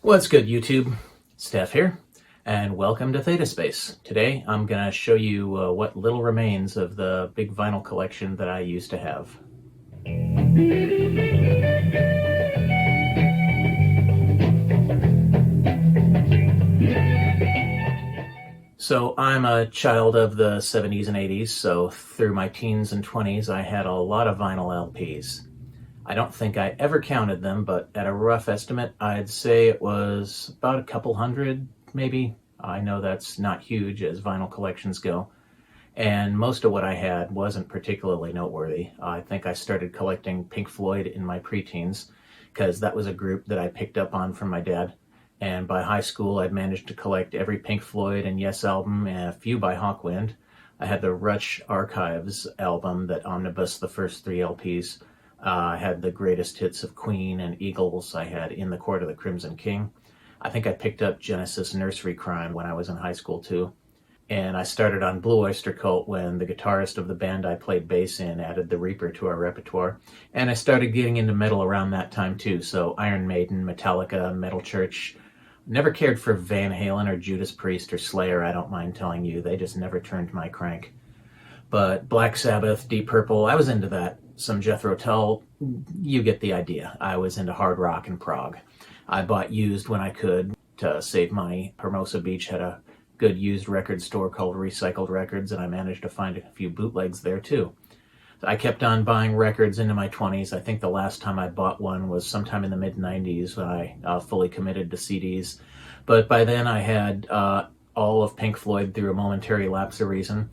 What's good, YouTube? Steph here, and welcome to Theta Space. Today I'm going to show you what little remains of the big vinyl collection that I used to have. So I'm a child of the 70s and 80s, so through my teens and 20s I had a lot of vinyl LPs. I don't think I ever counted them, but at a rough estimate, I'd say it was about a couple hundred, maybe. I know that's not huge as vinyl collections go. And most of what I had wasn't particularly noteworthy. I think I started collecting Pink Floyd in my preteens, because that was a group that I picked up on from my dad. And by high school, I'd managed to collect every Pink Floyd and Yes album and a few by Hawkwind. I had the Rush Archives album that omnibused the first 3 LPs. I had the greatest hits of Queen and Eagles. I had In the Court of the Crimson King. I think I picked up Genesis Nursery Crime when I was in high school too. And I started on Blue Oyster Cult when the guitarist of the band I played bass in added the Reaper to our repertoire. And I started getting into metal around that time too. So Iron Maiden, Metallica, Metal Church. Never cared for Van Halen or Judas Priest or Slayer, I don't mind telling you. They just never turned my crank. But Black Sabbath, Deep Purple, I was into that. Some Jethro Tull, you get the idea. I was into hard rock and prog. I bought used when I could to save money. Hermosa Beach had a good used record store called Recycled Records, and I managed to find a few bootlegs there too. So I kept on buying records into my 20s. I think the last time I bought one was sometime in the mid-90s when I fully committed to CDs. But by then I had all of Pink Floyd through a momentary lapse of reason.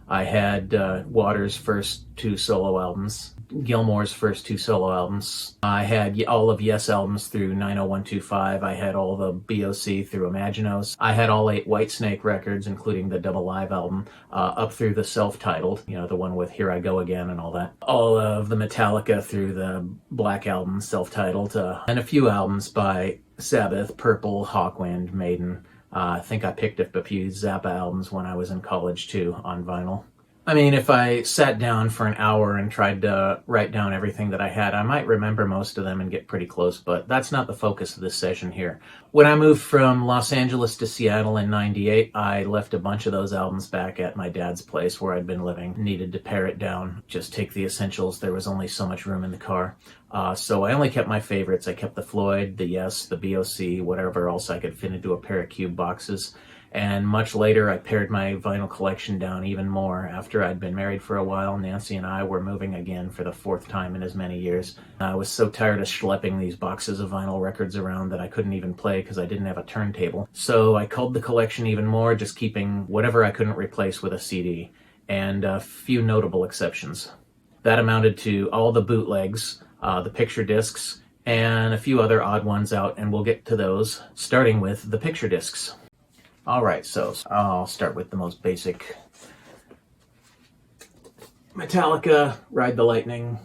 I had Waters' first 2 solo albums, Gilmour's first 2 solo albums. I had all of Yes albums through 90125. I had all the BOC through Imaginos. I had all 8 Whitesnake records, including the double live album, up through the self-titled, the one with Here I Go Again and all that. All of the Metallica through the Black album, self-titled, and a few albums by Sabbath, Purple, Hawkwind, Maiden. I think I picked up a few Zappa albums when I was in college too, on vinyl. I mean, if I sat down for an hour and tried to write down everything that I had, I might remember most of them and get pretty close, but that's not the focus of this session here. When I moved from Los Angeles to Seattle in '98, I left a bunch of those albums back at my dad's place where I'd been living. Needed to pare it down, just take the essentials. There was only so much room in the car. So I only kept my favorites. I kept the Floyd, the Yes, the BOC, whatever else I could fit into a pair of cube boxes. And much later, I pared my vinyl collection down even more. After I'd been married for a while, Nancy and I were moving again for the 4th time in as many years. I was so tired of schlepping these boxes of vinyl records around that I couldn't even play because I didn't have a turntable. So I culled the collection even more, just keeping whatever I couldn't replace with a CD, and a few notable exceptions. That amounted to all the bootlegs, the picture discs, and a few other odd ones out, and we'll get to those, starting with the picture discs. Alright, so I'll start with the most basic. Metallica, Ride the Lightning.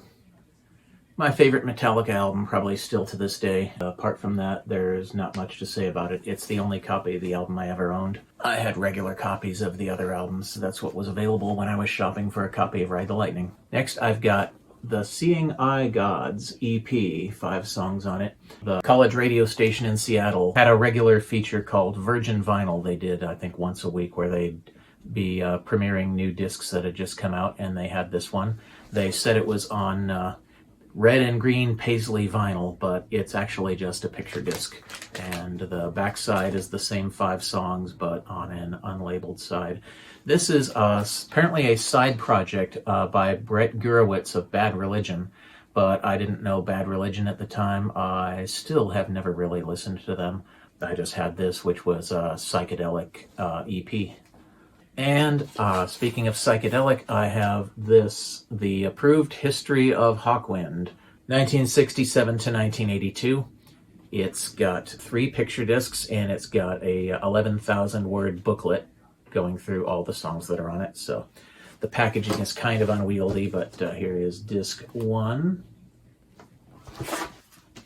My favorite Metallica album, probably still to this day. Apart from that, there's not much to say about it. It's the only copy of the album I ever owned. I had regular copies of the other albums. That's what was available when I was shopping for a copy of Ride the Lightning. Next, I've got the Seeing Eye Gods EP, 5 songs on it. The college radio station in Seattle had a regular feature called Virgin Vinyl. They did, I think, once a week where they'd be premiering new discs that had just come out, and they had this one. They said it was on red and green paisley vinyl, but it's actually just a picture disc. And the backside is the same 5 songs, but on an unlabeled side. This is apparently a side project by Brett Gurewitz of Bad Religion, but I didn't know Bad Religion at the time. I still have never really listened to them. I just had this, which was a psychedelic EP. And speaking of psychedelic, I have this, The Approved History of Hawkwind, 1967 to 1982. It's got 3 picture discs, and it's got a 11,000 word booklet going through all the songs that are on it. So the packaging is kind of unwieldy, but here is disc 1.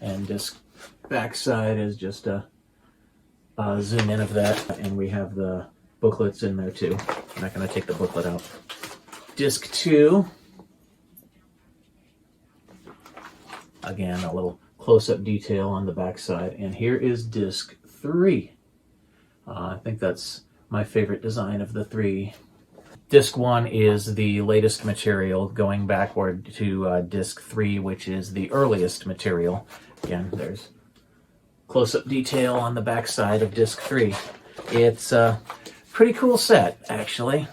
And disc backside is just a zoom in of that, and we have the booklets in there too. I'm not going to take the booklet out. Disc 2. Again, a little close-up detail on the backside. And here is disc 3. I think that's my favorite design of the 3. Disc 1 is the latest material, going backward to disc 3, which is the earliest material. Again, there's close-up detail on the backside of disc 3. It's a pretty cool set, actually.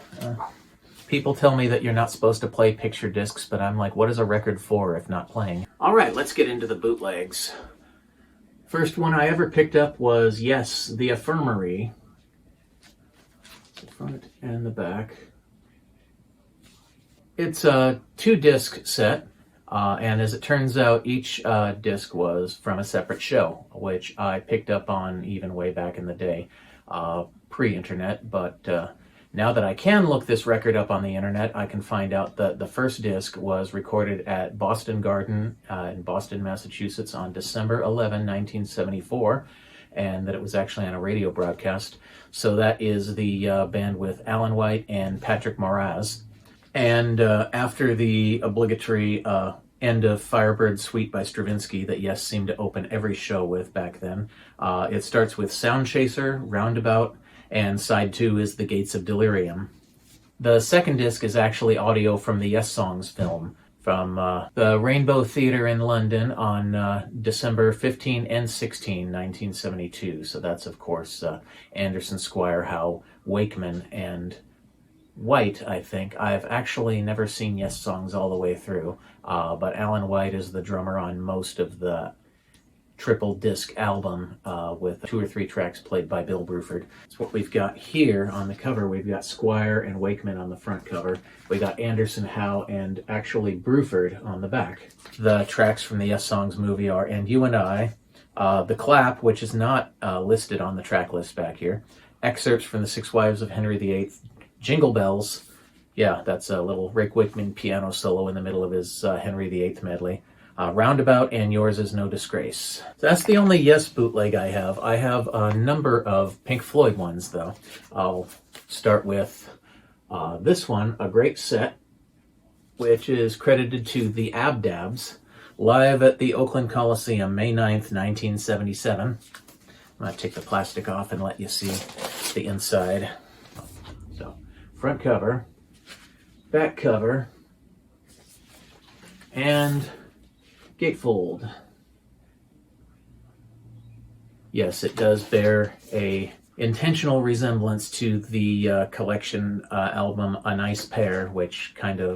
People tell me that you're not supposed to play picture discs, but I'm like, what is a record for if not playing? All right, let's get into the bootlegs. First one I ever picked up was, yes, the Infirmary. The front and the back. It's a 2-disc set, and as it turns out, each disc was from a separate show, which I picked up on even way back in the day, pre-internet, but now that I can look this record up on the internet, I can find out that the first disc was recorded at Boston Garden in Boston, Massachusetts on December 11, 1974, and that it was actually on a radio broadcast. So that is the band with Alan White and Patrick Moraz. And after the obligatory end of Firebird Suite by Stravinsky that Yes seemed to open every show with back then, it starts with Sound Chaser, Roundabout, and side 2 is The Gates of Delirium. The second disc is actually audio from the Yes Songs film from the Rainbow Theatre in London on December 15 and 16, 1972. So that's, of course, Anderson, Squire, Howe, Wakeman, and White, I think. I've actually never seen Yes Songs all the way through, but Alan White is the drummer on most of the triple disc album with 2 or 3 tracks played by Bill Bruford. That's what we've got here on the cover. We've got Squire and Wakeman on the front cover. We got Anderson, Howe, and actually Bruford on the back. The tracks from the Yes Songs movie are And You and I, The Clap, which is not listed on the track list back here, excerpts from The Six Wives of Henry VIII, Jingle Bells. Yeah, that's a little Rick Wakeman piano solo in the middle of his Henry VIII medley. Roundabout, and Yours Is No Disgrace. So that's the only Yes bootleg I have. I have a number of Pink Floyd ones, though. I'll start with this one, a great set, which is credited to the Abdabs, live at the Oakland Coliseum, May 9th, 1977. I'm going to take the plastic off and let you see the inside. So, front cover, back cover, and gatefold. Yes, it does bear a intentional resemblance to the collection album A Nice Pair, which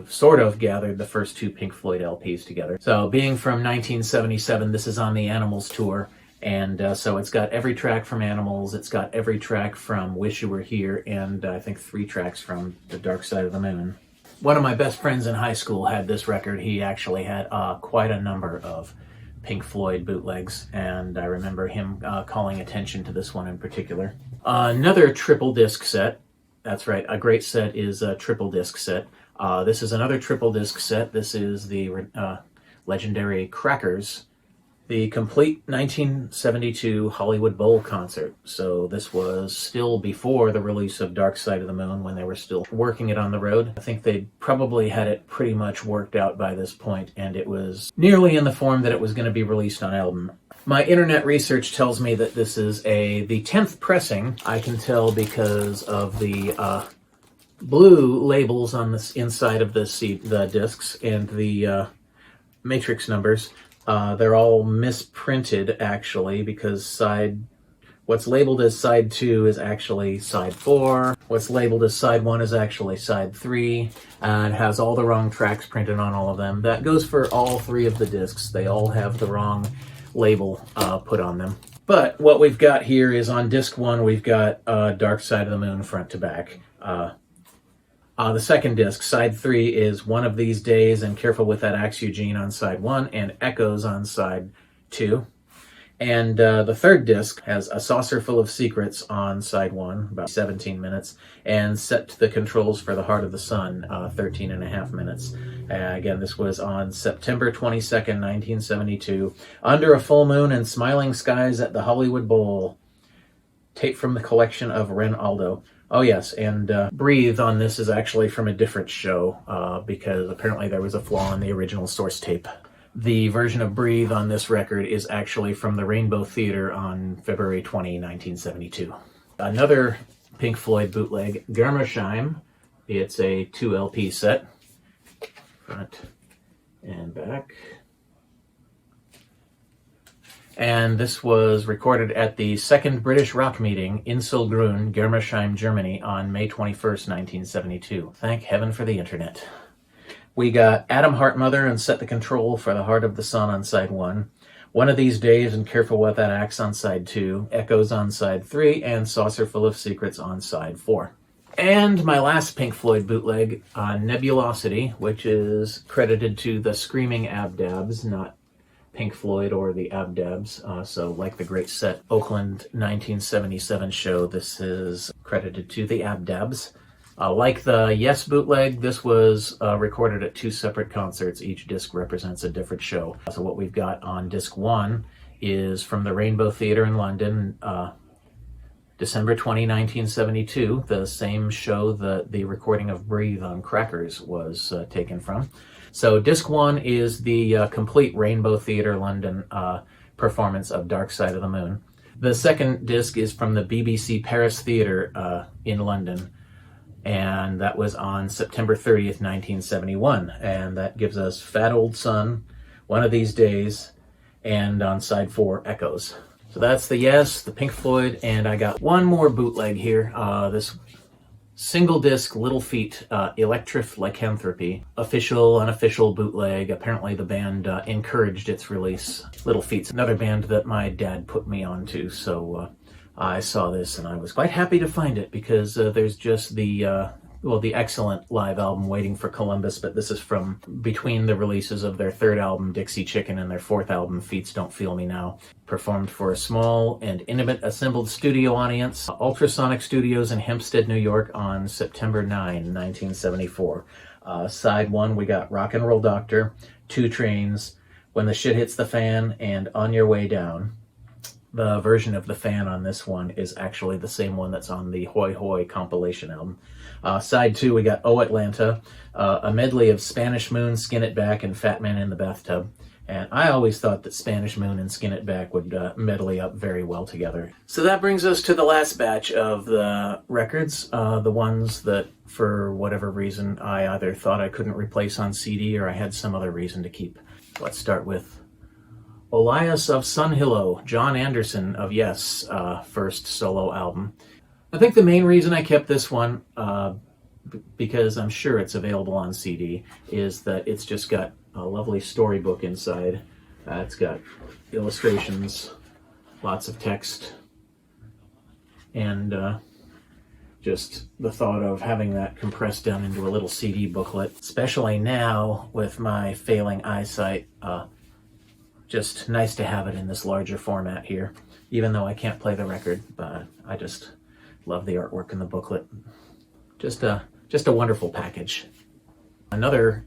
sort of gathered the first 2 Pink Floyd LPs together. So being from 1977, this is on the Animals tour, and so it's got every track from Animals, it's got every track from Wish You Were Here, and I think 3 tracks from The Dark Side of the Moon. One of my best friends in high school had this record. He actually had quite a number of Pink Floyd bootlegs, and I remember him calling attention to this one in particular. Another triple disc set. That's right, a great set is a triple disc set. This is another triple disc set. This is the legendary Crackers, the complete 1972 Hollywood Bowl concert. So this was still before the release of Dark Side of the Moon, when they were still working it on the road. I think they probably had it pretty much worked out by this point, and it was nearly in the form that it was going to be released on album. My internet research tells me that this is the 10th pressing. I can tell because of the blue labels on the inside of the discs and the matrix numbers. They're all misprinted, actually, because what's labeled as side 2 is actually side 4. What's labeled as side 1 is actually side 3. And it has all the wrong tracks printed on all of them. That goes for all 3 of the discs. They all have the wrong label put on them. But what we've got here is on disc 1, we've got Dark Side of the Moon front to back. The second disc, side 3, is One of These Days and Careful with That Axe Eugene on side 1, and Echoes on side 2. And the third disc has A Saucer Full of Secrets on side 1, about 17 minutes, and Set to the Controls for the Heart of the Sun, 13 and a half minutes. Again, this was on September 22nd, 1972, under a full moon and smiling skies at the Hollywood Bowl. Tape from the collection of Ren Aldo. Oh yes, and Breathe on this is actually from a different show, because apparently there was a flaw in the original source tape The version of Breathe on this record is actually from the Rainbow Theater on February 20, 1972. Another Pink Floyd bootleg, Germersheim. It's a 2 LP set, front and back. And this was recorded at the Second British Rock Meeting, Inselgrün, Germersheim, Germany, on May 21st, 1972. Thank heaven for the internet. We got Adam Heartmother and Set the Control for the Heart of the Sun on side 1, One of These Days and Careful What That Axe on side 2, Echoes on side 3, and Saucer Full of Secrets on side 4. And my last Pink Floyd bootleg, Nebulosity, which is credited to the Screaming Abdabs, not Pink Floyd or the Abdabs. So like the great set Oakland 1977 show, this is credited to the Abdabs. Like the Yes bootleg, this was recorded at 2 separate concerts. Each disc represents a different show. So what we've got on disc 1 is from the Rainbow Theater in London, December 20, 1972, the same show that the recording of Breathe on Crackers was taken from. So disc 1 is the complete Rainbow Theater London performance of Dark Side of the Moon. The second disc is from the BBC Paris Theater in London, and that was on September 30th, 1971. And that gives us Fat Old Sun, One of These Days, and on side 4, Echoes. So that's the Yes, the Pink Floyd, and I got one more bootleg here. This single disc Little Feat, Electric Lycanthropy, official, unofficial bootleg. Apparently the band encouraged its release. Little Feat's another band that my dad put me onto, so I saw this and I was quite happy to find it because there's just the excellent live album Waiting for Columbus, but this is from between the releases of their 3rd album Dixie Chicken and their 4th album Feats Don't Feel Me Now, performed for a small and intimate assembled studio audience, Ultrasonic Studios in Hempstead, New York on September 9, 1974. Side 1 we got Rock and Roll Doctor, 2 Trains, When the Shit Hits the Fan, and On Your Way Down. The version of The Fan on this one is actually the same one that's on the Hoi Hoi compilation album. Side 2, we got Oh Atlanta, a medley of Spanish Moon, Skin It Back, and Fat Man in the Bathtub. And I always thought that Spanish Moon and Skin It Back would medley up very well together. So that brings us to the last batch of the records, the ones that, for whatever reason, I either thought I couldn't replace on CD or I had some other reason to keep. Let's start with Olias of Sunhillow, John Anderson of Yes, first solo album. I think the main reason I kept this one, because I'm sure it's available on CD, is that it's just got a lovely storybook inside. It's got illustrations, lots of text, and just the thought of having that compressed down into a little CD booklet, especially now with my failing eyesight, just nice to have it in this larger format here, even though I can't play the record, but I just love the artwork in the booklet. Just a wonderful package. Another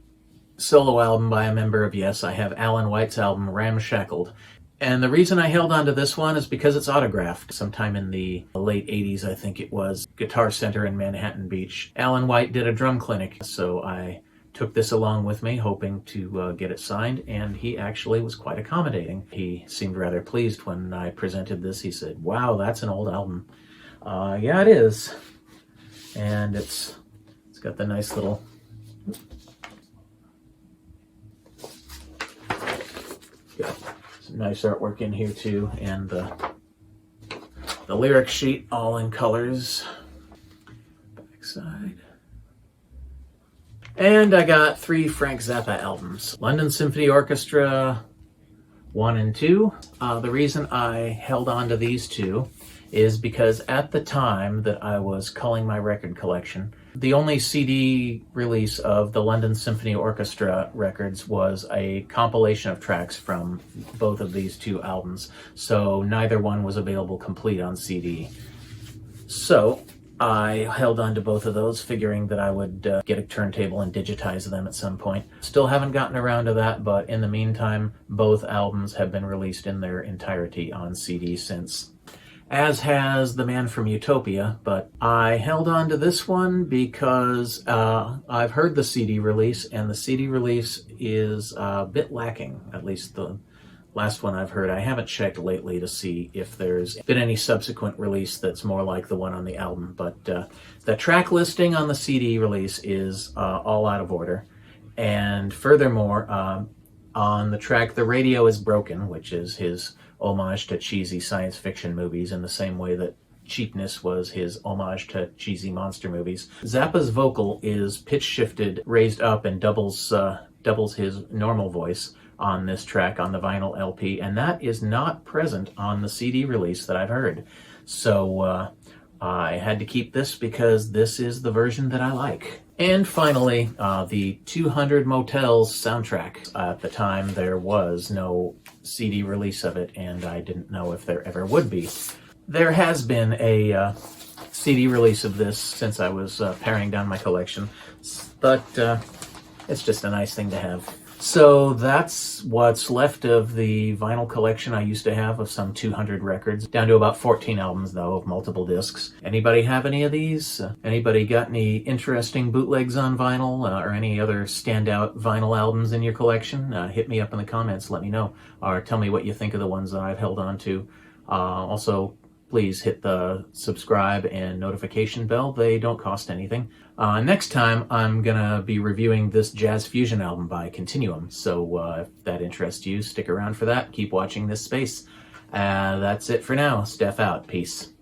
solo album by a member of Yes, I have Alan White's album Ramshackled. And the reason I held on to this one is because it's autographed. Sometime in the late 80s, I think it was, Guitar Center in Manhattan Beach. Alan White did a drum clinic, so I took this along with me, hoping to get it signed, and he actually was quite accommodating. He seemed rather pleased when I presented this. He said, "Wow, that's an old album." Yeah, it is. And it's got the nice little... Got some nice artwork in here too, and the lyric sheet all in colors. Backside. And I got 3 Frank Zappa albums. London Symphony Orchestra 1 and 2. The reason I held on to these 2 is because at the time that I was culling my record collection, the only CD release of the London Symphony Orchestra records was a compilation of tracks from both of these 2 albums, so neither one was available complete on CD. So I held on to both of those, figuring that I would get a turntable and digitize them at some point. Still haven't gotten around to that, but in the meantime, both albums have been released in their entirety on CD since. as has The Man from Utopia, but I held on to this one because I've heard the CD release, and the CD release is a bit lacking, at least the last one I've heard. I haven't checked lately to see if there's been any subsequent release that's more like the one on the album, but the track listing on the CD release is all out of order. And furthermore, on the track The Radio is Broken, which is his homage to cheesy science fiction movies in the same way that Cheapness was his homage to cheesy monster movies, Zappa's vocal is pitch shifted, raised up, and doubles his normal voice on this track on the vinyl LP, and that is not present on the CD release that I've heard. So I had to keep this because this is the version that I like. And finally, the 200 Motels soundtrack. At the time, there was no CD release of it, and I didn't know if there ever would be. There has been a CD release of this since I was paring down my collection, but it's just a nice thing to have. So that's what's left of the vinyl collection I used to have of some 200 records, down to about 14 albums, though, of multiple discs. Anybody have any of these? Anybody got any interesting bootlegs on vinyl or any other standout vinyl albums in your collection? Hit me up in the comments, let me know, or tell me what you think of the ones that I've held on to. Also, please hit the subscribe and notification bell. They don't cost anything. Next time, I'm gonna be reviewing this jazz fusion album by Continuum. So if that interests you, stick around for that. Keep watching this space. That's it for now. Steph out. Peace.